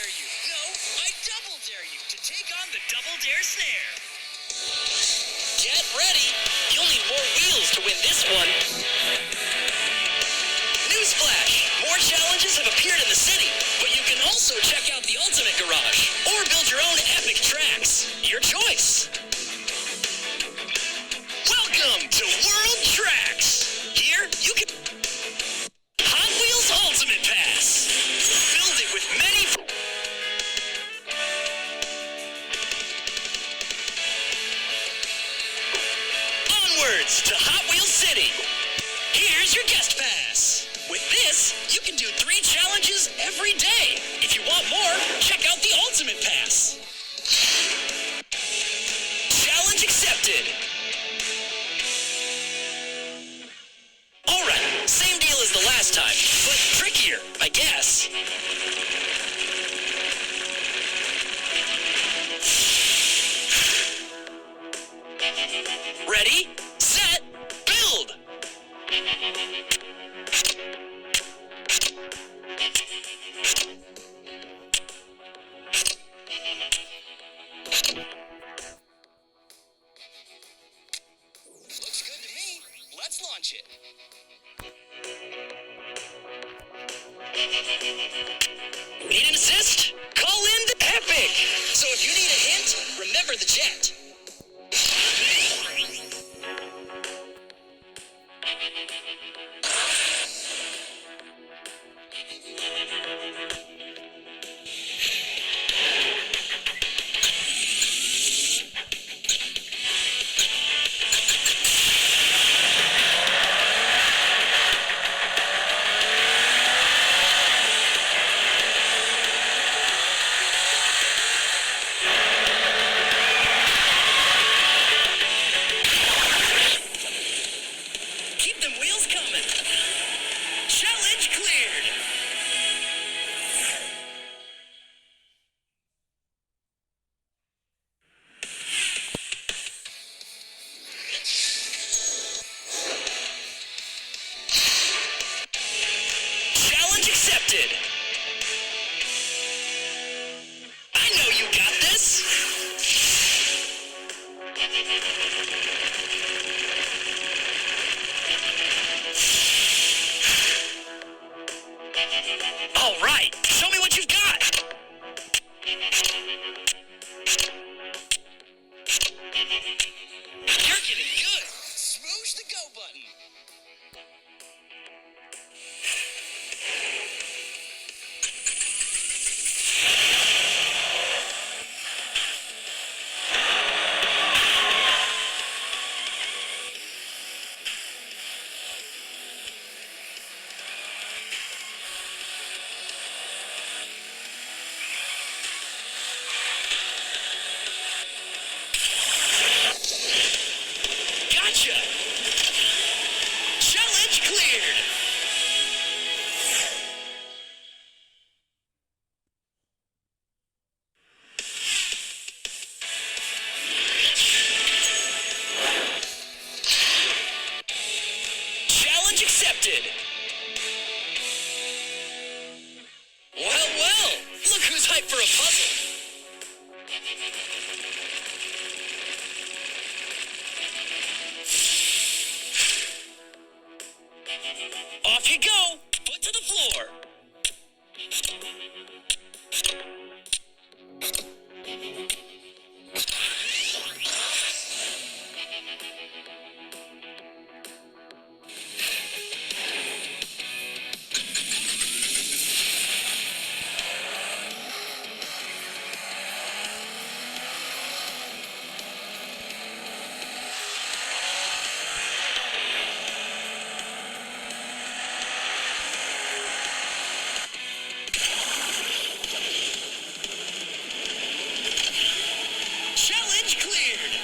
dare you. No, I double dare you to take on the Double Dare Snare. Get ready. You'll need more wheels to win this one. Newsflash! More challenges have appeared in the city, but you can also check out the Ultimate Garage or build your own epic tracks. Your choice. Welcome to World Tracks. Here, you can... Hot Wheels Ultimate Pass. Build it with many... Onwards to Hot Wheels City. Here's your guest pass. With this, you can do 3 challenges every day. If you want more, check out the Ultimate Pass. Challenge accepted. Alright, same deal as the last time, but trickier, I guess. Ready, set, build! Looks good to me. Let's launch it. Need an assist? Call in the Epic! So if you need a hint, remember the jet. Keep them wheels coming. Challenge cleared. Challenge accepted. I know you got this. All right, show me what you've got. You're getting good. Smoosh the go button. Gotcha! Challenge cleared! Challenge accepted! Well, look who's hyped for a puzzle! Off you go! Foot to the floor! Challenge cleared!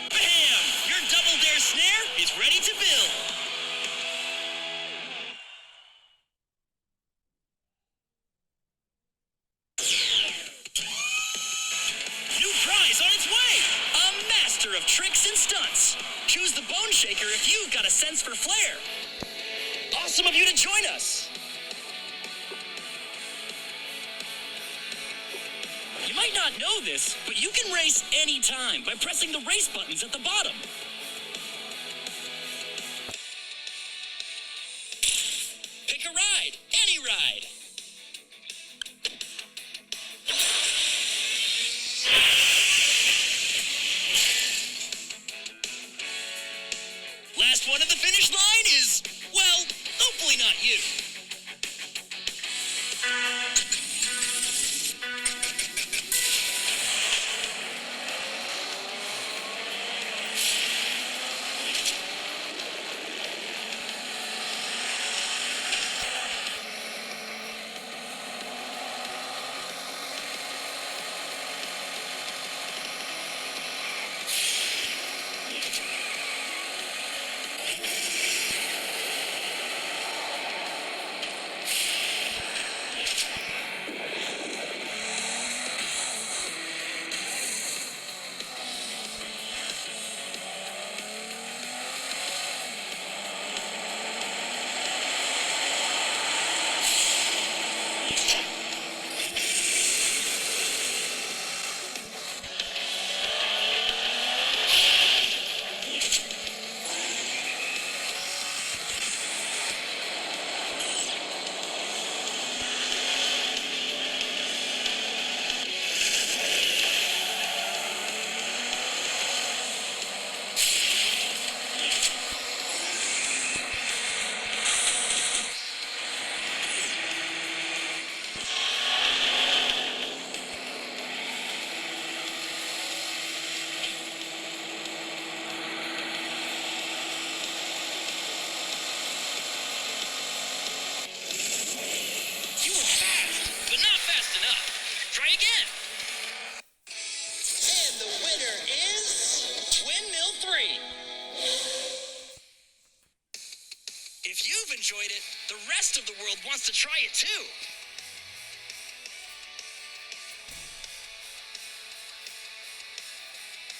Bam! Your Double Dare Snare is ready to build! New prize on its way! A master of tricks and stunts! Choose the Bone Shaker if you've got a sense for flair! Awesome of you to join us! You might not know this, but you can race anytime by pressing the race buttons at the bottom. Pick a ride, any ride. Last one at the finish line is, well, hopefully not you. Try again. And the winner is Windmill 3. If you've enjoyed it, the rest of the world wants to try it too.